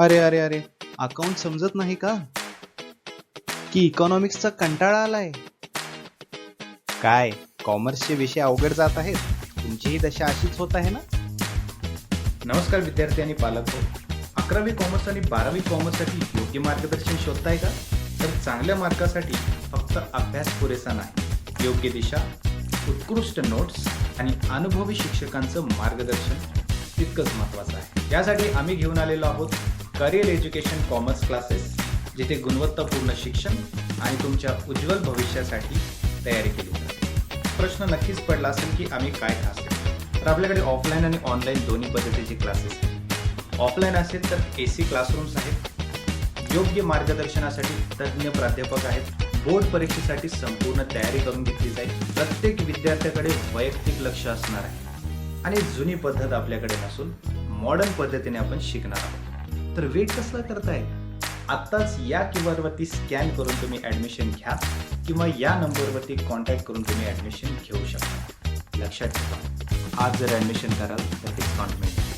अरे अरे अरे, अकाउंट समजत नाही का? की इकॉनॉमिक्सचा कंटाळा आलाय? काय कॉमर्सचे विषय अवघड जात आहेत? तुमचीही दशा अशीच होत आहे ना? नमस्कार विद्यार्थी आणि पालक हो. 11वी कॉमर्स आणि 12वी कॉमर्ससाठी योग्य मार्गदर्शन शोधताय का? तर चांगल्या मार्कासाठी फक्त अभ्यास पुरेसा नाही. योग्य दिशा, उत्कृष्ट नोट्स आणि अनुभवी शिक्षकांचं मार्गदर्शन तितकंच महत्त्वाचं आहे. यासाठी आम्ही घेऊन आलेलो आहोत करिअर एज्युकेशन कॉमर्स क्लासेस, जिथे गुणवत्तापूर्ण शिक्षण आणि तुमच्या उज्ज्वल भविष्यासाठी तयारी केली जाते. प्रश्न नक्कीच पडला असेल की आम्ही काय खास करतो. तर आपल्याकडे ऑफलाईन आणि ऑनलाईन दोन्ही पद्धतीचे क्लासेस आहेत. ऑफलाईन असेल तर AC क्लासरूम्स आहेत, योग्य मार्गदर्शनासाठी तज्ज्ञ प्राध्यापक आहेत, बोर्ड परीक्षेसाठी संपूर्ण तयारी करून घेतली जाईल. प्रत्येक विद्यार्थ्याकडे वैयक्तिक लक्ष असणार आहे आणि जुनी पद्धत आपल्याकडे नसून मॉडर्न पद्धतीने आपण शिकणार आहोत. तर वेट कसला करताय? आत्ताच या QR वरती स्कॅन करून तुम्ही ॲडमिशन घ्या किंवा या नंबरवरती कॉन्टॅक्ट करून तुम्ही ॲडमिशन घेऊ शकता. लक्षात ठेवा, आज जर ॲडमिशन कराल तर डिस्काउंट मिळेल.